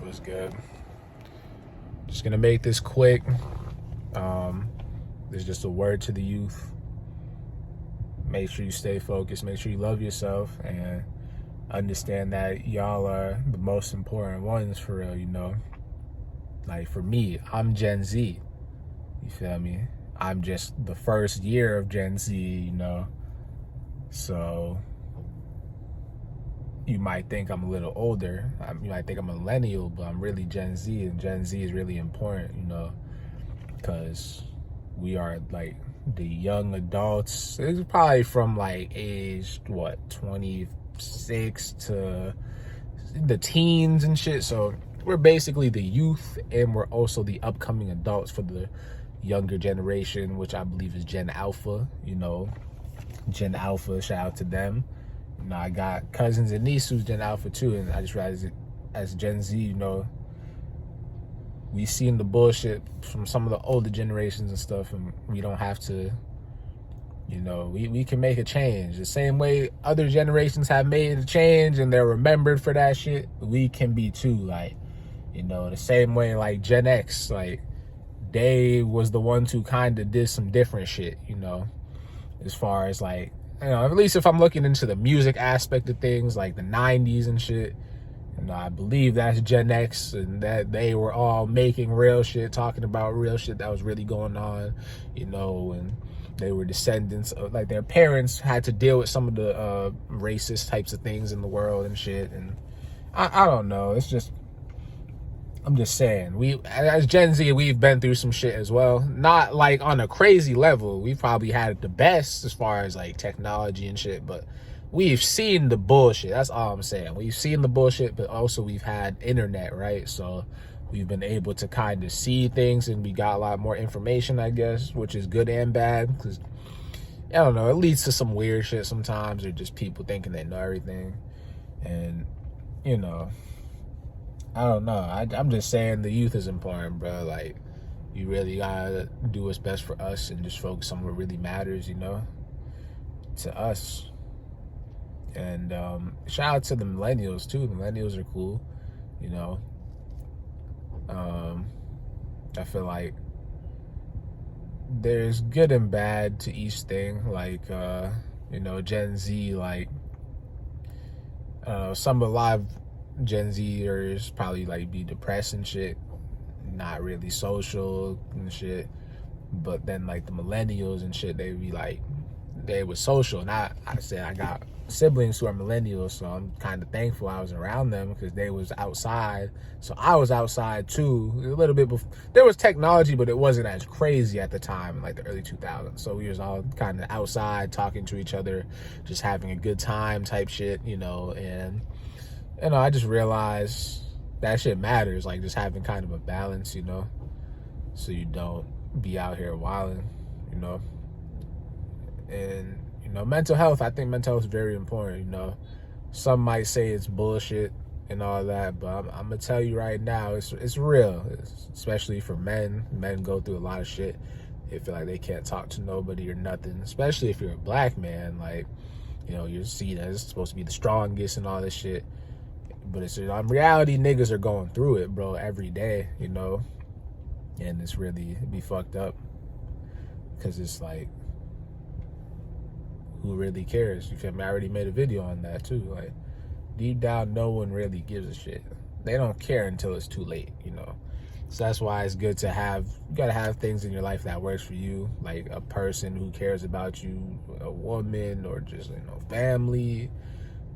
was good. Just gonna make this quick. There's just a word to the youth. Make sure you stay focused. Make sure you love yourself and understand that y'all are the most important ones for real, you know. Like for me, I'm Gen Z. You feel me? I'm just the first year of Gen Z, you know. So you might think I'm a little older. You might think I'm a millennial, but I'm really Gen Z, and Gen Z is really important, you know, because we are like the young adults. It's probably from like age 26 to the teens and shit. So we're basically the youth, and we're also the upcoming adults for the younger generation, which I believe is Gen Alpha. You know, Gen Alpha, shout out to them. You know, I got cousins and nieces who's Gen Alpha too, and I just realized it as Gen Z, you know, we seen the bullshit from some of the older generations and stuff, and we don't have to, you know, we can make a change. The same way other generations have made a change and they're remembered for that shit, we can be too. Like, you know, the same way like Gen X, like they was the ones who kind of did some different shit, you know, as far as like, you know, at least if I'm looking into the music aspect of things, like the 90s and shit, you know, I believe that's Gen X, and that they were all making real shit, talking about real shit that was really going on, you know, and they were descendants of, like, their parents had to deal with some of the racist types of things in the world and shit. And I don't know. It's just, I'm just saying, we as Gen Z, we've been through some shit as well. Not like on a crazy level. We've probably had it the best as far as like technology and shit, but we've seen the bullshit. That's all I'm saying. We've seen the bullshit, but also we've had internet, right? So we've been able to kind of see things, and we got a lot more information, I guess, which is good and bad, because I don't know, it leads to some weird shit sometimes, or just people thinking they know everything. And you know, I don't know. I'm just saying the youth is important, bro. Like, you really gotta do what's best for us and just focus on what really matters, you know, to us. And shout out to the millennials too. The millennials are cool, you know. I feel like there's good and bad to each thing. Like, you know, Gen Z, like, a lot of Gen Zers probably like be depressed and shit, not really social and shit. But then like the millennials and shit, they be like, they were social. And I said I got siblings who are millennials, so I'm kind of thankful I was around them, because they was outside, so I was outside too a little bit before. There was technology, but it wasn't as crazy at the time in like the early 2000s, so we was all kind of outside talking to each other, just having a good time type shit, you know. And you know, I just realized that shit matters, like just having kind of a balance, you know, so you don't be out here wilding, you know. And you know, mental health, I think mental health is very important, you know. Some might say it's bullshit and all that, but I'm gonna tell you right now, it's real. Especially for men. Men go through a lot of shit. They feel like they can't talk to nobody or nothing, especially if you're a black man. Like, you know, you're seen as supposed to be the strongest and all this shit, but it's in reality, niggas are going through it, bro, every day, you know. And it's really, it'd be fucked up, because it's like, who really cares? You feel me? I already made a video on that too. Like, deep down, no one really gives a shit. They don't care until it's too late, you know. So that's why it's good to have, you gotta have things in your life that works for you, like a person who cares about you, a woman, or just, you know, family,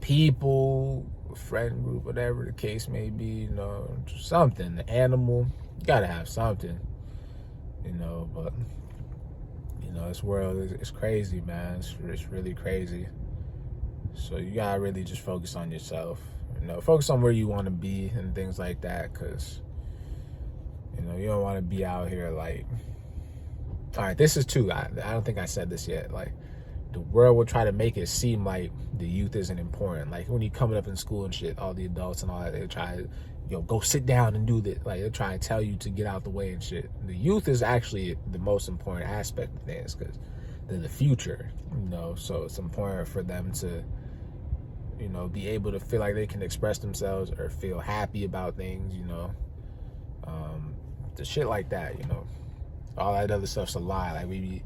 people, a friend group, whatever the case may be, you know, something, an animal. You gotta have something, you know. But you know, this world is crazy, man. It's really crazy. So you gotta really just focus on yourself. You know, focus on where you want to be and things like that, because you know, you don't want to be out here like, all right, this is too, I don't think I said this yet. Like, the world will try to make it seem like the youth isn't important. Like, when you're coming up in school and shit, all the adults and all that, they try to, you know, go sit down and do this. Like, they're trying to tell you to get out the way and shit. The youth is actually the most important aspect of things, because they're the future, you know. So it's important for them to, you know, be able to feel like they can express themselves or feel happy about things, you know. The shit like that, you know. All that other stuff's a lie. Like, we be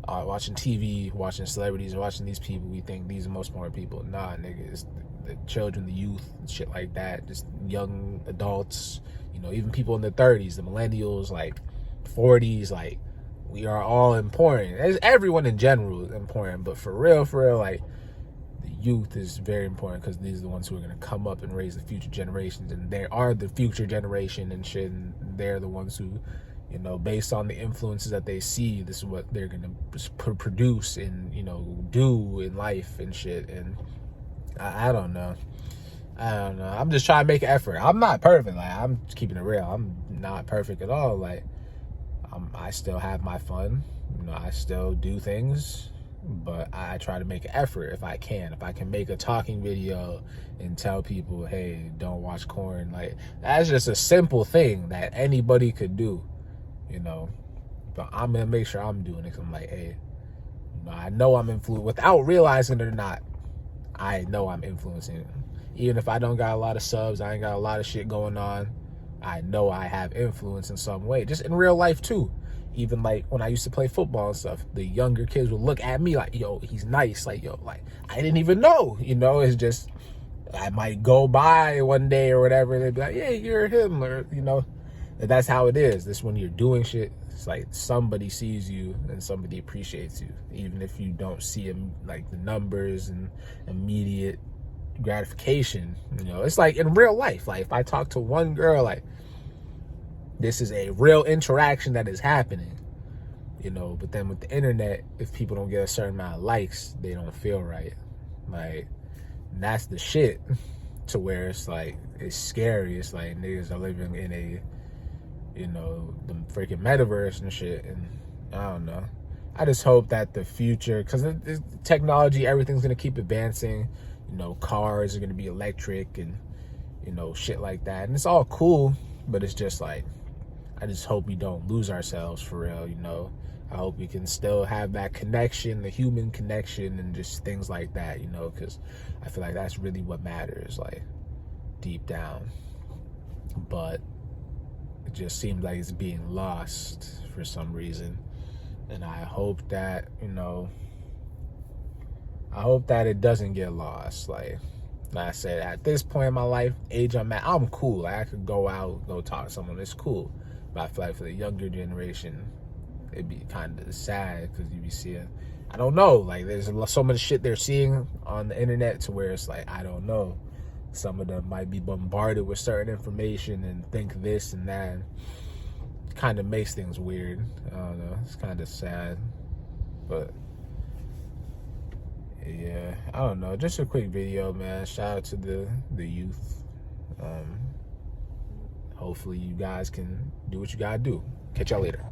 watching TV, watching celebrities, watching these people, we think these are the most important people. Nah, nigga, it's the children, the youth, shit like that. Just young adults, you know, even people in their 30s, the millennials, like 40s, like, we are all important. As everyone in general is important, but for real, like, the youth is very important because these are the ones who are going to come up and raise the future generations, and they are the future generation and shit, and they're the ones who, you know, based on the influences that they see, this is what they're going to produce and, you know, do in life and shit. And I don't know. I'm just trying to make an effort. I'm not perfect. Like, I'm just keeping it real. I'm not perfect at all. Like, I still have my fun. You know, I still do things, but I try to make an effort if I can. If I can make a talking video and tell people, hey, don't watch corn, like, that's just a simple thing that anybody could do, you know. But I'm gonna make sure I'm doing it, because I'm like, hey, you know, I know I'm influenced without realizing it or not. I know I'm influencing it. Even if I don't got a lot of subs, I ain't got a lot of shit going on, I know I have influence in some way, just in real life too. Even like when I used to play football and stuff, the younger kids would look at me like, yo, he's nice. Like, yo, like, I didn't even know, you know. It's just, I might go by one day or whatever, and they'd be like, yeah, you're him, or, you know. That's how it is. This, when you're doing shit, it's like somebody sees you and somebody appreciates you, even if you don't see them, like the numbers and immediate gratification. You know, it's like in real life. Like, if I talk to one girl, like, this is a real interaction that is happening, you know. But then with the internet, if people don't get a certain amount of likes, they don't feel right. Like, that's the shit, to where it's like, it's scary. It's like niggas are living in a, you know, the freaking metaverse and shit. And I don't know. I just hope that the future, because technology, everything's going to keep advancing. You know, cars are going to be electric and, you know, shit like that. And it's all cool, but it's just like, I just hope we don't lose ourselves for real, you know. I hope we can still have that connection, the human connection, and just things like that, you know, because I feel like that's really what matters, like, deep down. But it just seems like it's being lost for some reason. And I hope that, you know, I hope that it doesn't get lost. Like I said, at this point in my life, age I'm at, I'm cool. Like, I could go out, go talk to someone, it's cool. But I feel like for the younger generation, it'd be kind of sad, because you be seeing, I don't know, like, there's so much shit they're seeing on the internet to where it's like, I don't know. Some of them might be bombarded with certain information and think this and that. It kind of makes things weird. I don't know. It's kind of sad. But yeah, I don't know. Just a quick video, man. Shout out to the youth. Hopefully you guys can do what you gotta do. Catch y'all later.